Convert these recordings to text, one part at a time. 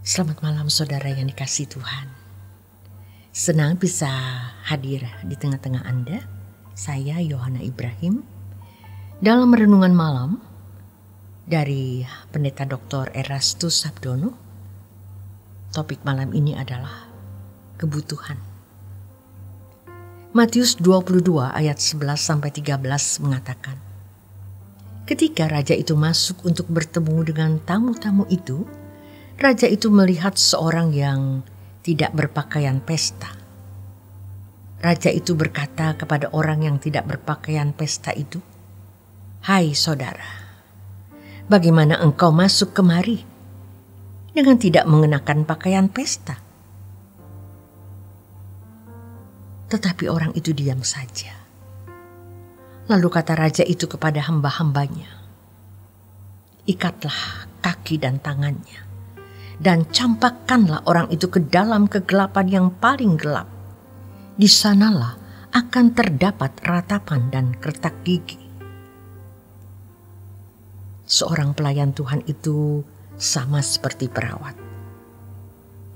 Selamat malam saudara yang dikasihi Tuhan. Senang bisa hadir di tengah-tengah Anda. Saya Yohana Ibrahim dalam renungan malam dari Pendeta Dr. Erastus Sabdono. Topik malam ini adalah kebutuhan. Matius 22 ayat 11-13 mengatakan, ketika raja itu masuk untuk bertemu dengan tamu-tamu itu, raja itu melihat seorang yang tidak berpakaian pesta. Raja itu berkata kepada orang yang tidak berpakaian pesta itu, "Hai saudara, bagaimana engkau masuk kemari dengan tidak mengenakan pakaian pesta?" Tetapi orang itu diam saja. Lalu kata raja itu kepada hamba-hambanya, "Ikatlah kaki dan tangannya, dan campakkanlah orang itu ke dalam kegelapan yang paling gelap. Di sanalah akan terdapat ratapan dan retak gigi." Seorang pelayan Tuhan itu sama seperti perawat.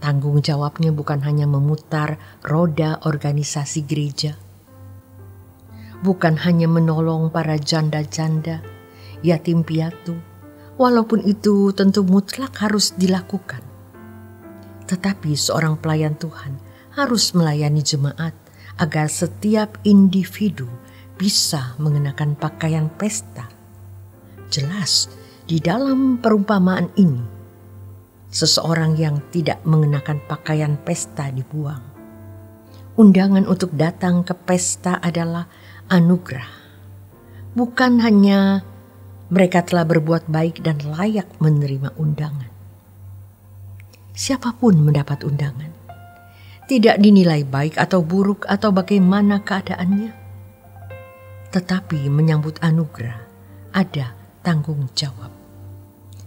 Tanggung jawabnya bukan hanya memutar roda organisasi gereja, bukan hanya menolong para janda-janda, yatim piatu, walaupun itu tentu mutlak harus dilakukan. Tetapi seorang pelayan Tuhan harus melayani jemaat agar setiap individu bisa mengenakan pakaian pesta. Jelas di dalam perumpamaan ini, seseorang yang tidak mengenakan pakaian pesta dibuang. Undangan untuk datang ke pesta adalah anugerah. Bukan hanya mereka telah berbuat baik dan layak menerima undangan. Siapapun mendapat undangan, tidak dinilai baik atau buruk atau bagaimana keadaannya. Tetapi menyambut anugerah ada tanggung jawab.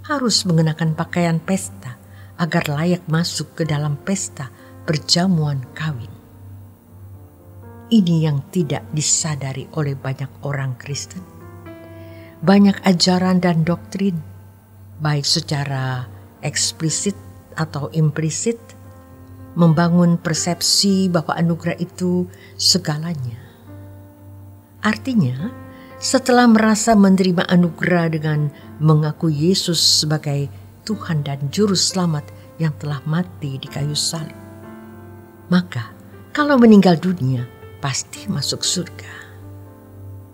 Harus mengenakan pakaian pesta agar layak masuk ke dalam pesta perjamuan kawin. Ini yang tidak disadari oleh banyak orang Kristen. Banyak ajaran dan doktrin, baik secara eksplisit atau implisit, membangun persepsi bahwa anugerah itu segalanya. Artinya, setelah merasa menerima anugerah dengan mengaku Yesus sebagai Tuhan dan Juru Selamat yang telah mati di kayu salib, maka kalau meninggal dunia pasti masuk surga.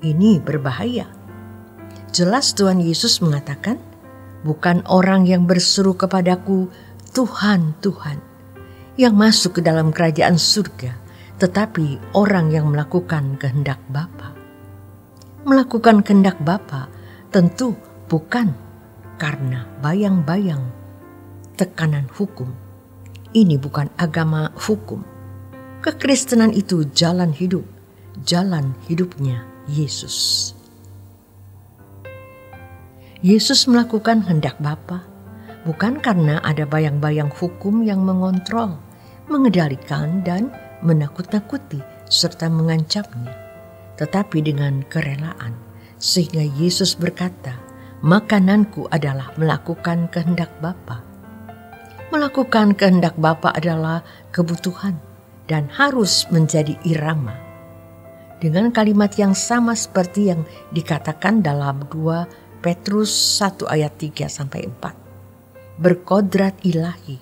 Ini berbahaya. Jelas Tuhan Yesus mengatakan, bukan orang yang berseru kepadaku, Tuhan, Tuhan, yang masuk ke dalam kerajaan surga, tetapi orang yang melakukan kehendak Bapa. Melakukan kehendak Bapa tentu bukan karena bayang-bayang tekanan hukum. Ini bukan agama hukum. Kekristenan itu jalan hidupnya Yesus. Yesus melakukan kehendak Bapa bukan karena ada bayang-bayang hukum yang mengontrol, mengendalikan dan menakut-nakuti serta mengancamnya, tetapi dengan kerelaan, sehingga Yesus berkata, "Makananku adalah melakukan kehendak Bapa." Melakukan kehendak Bapa adalah kebutuhan dan harus menjadi irama. Dengan kalimat yang sama seperti yang dikatakan dalam 2 Petrus 1 ayat 3-4. Berkodrat ilahi.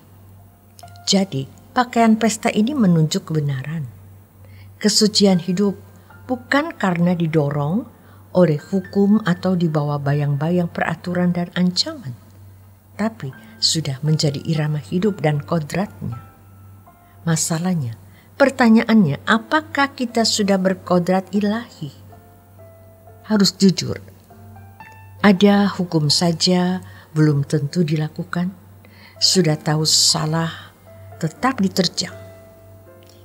Jadi pakaian pesta ini menunjuk kebenaran. Kesucian hidup bukan karena didorong oleh hukum atau dibawa bayang-bayang peraturan dan ancaman, tapi sudah menjadi irama hidup dan kodratnya. Masalahnya, pertanyaannya, apakah kita sudah berkodrat ilahi? Harus jujur, ada hukum saja belum tentu dilakukan. Sudah tahu salah, tetap diterjang.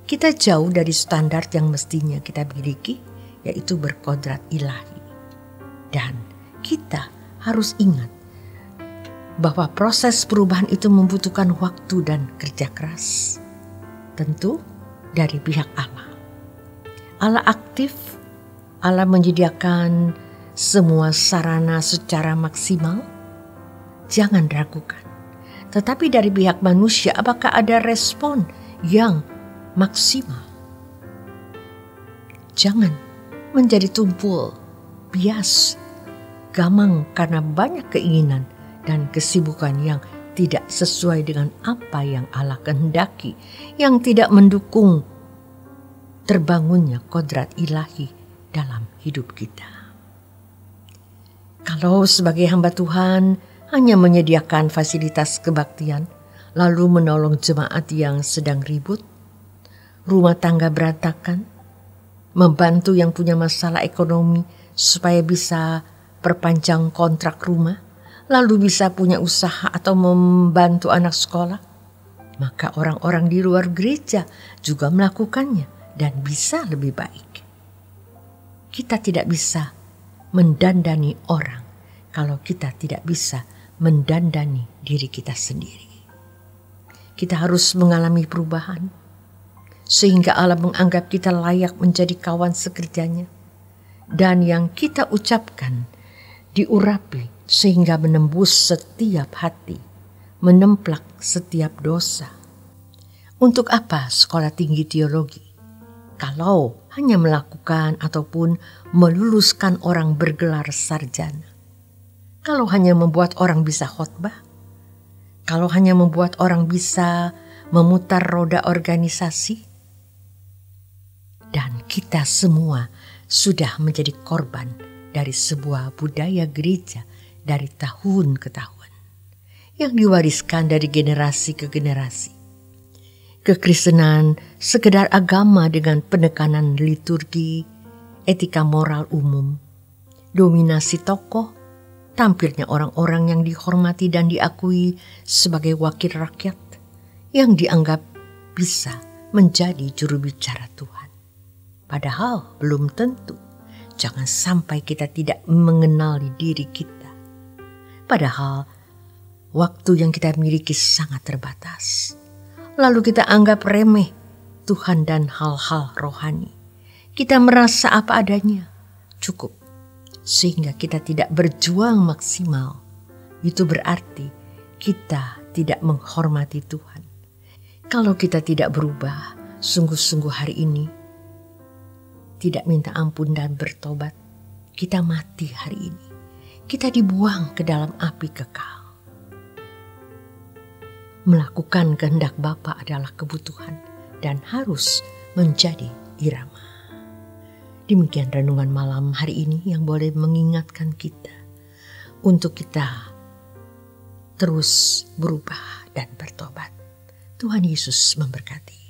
Kita jauh dari standar yang mestinya kita miliki, yaitu berkodrat ilahi. Dan kita harus ingat bahwa proses perubahan itu membutuhkan waktu dan kerja keras. Tentu dari pihak Allah. Allah aktif, Allah menyediakan semua sarana secara maksimal. Jangan ragukan Tetapi dari pihak manusia, apakah ada respon yang maksimal? Jangan menjadi tumpul, bias, gamang karena banyak keinginan dan kesibukan yang tidak sesuai dengan apa yang Allah kehendaki, yang tidak mendukung terbangunnya kodrat ilahi dalam hidup kita. Kalau sebagai hamba Tuhan hanya menyediakan fasilitas kebaktian, lalu menolong jemaat yang sedang ribut, rumah tangga berantakan, membantu yang punya masalah ekonomi supaya bisa perpanjang kontrak rumah, lalu bisa punya usaha atau membantu anak sekolah, maka orang-orang di luar gereja juga melakukannya dan bisa lebih baik. Kita tidak bisa mendandani orang kalau kita tidak bisa mendandani diri kita sendiri. Kita harus mengalami perubahan sehingga Allah menganggap kita layak menjadi kawan sekerjanya, dan yang kita ucapkan diurapi sehingga menembus setiap hati, menemplak setiap dosa. Untuk apa sekolah tinggi teologi kalau hanya melakukan ataupun meluluskan orang bergelar sarjana? Kalau hanya membuat orang bisa khotbah? Kalau hanya membuat orang bisa memutar roda organisasi? Dan kita semua sudah menjadi korban dari sebuah budaya gereja dari tahun ke tahun, yang diwariskan dari generasi ke generasi. Kekristenan sekedar agama dengan penekanan liturgi, etika moral umum, dominasi tokoh, tampilnya orang-orang yang dihormati dan diakui sebagai wakil rakyat yang dianggap bisa menjadi juru bicara Tuhan. Padahal belum tentu. Jangan sampai kita tidak mengenali diri kita. Padahal waktu yang kita miliki sangat terbatas. Lalu kita anggap remeh Tuhan dan hal-hal rohani. Kita merasa apa adanya, cukup. Sehingga kita tidak berjuang maksimal. Itu berarti kita tidak menghormati Tuhan. Kalau kita tidak berubah, sungguh-sungguh hari ini, tidak minta ampun dan bertobat, kita mati hari ini. Kita dibuang ke dalam api kekal. Melakukan kehendak Bapa adalah kebutuhan dan harus menjadi irama. Demikian renungan malam hari ini yang boleh mengingatkan kita untuk kita terus berubah dan bertobat. Tuhan Yesus memberkati.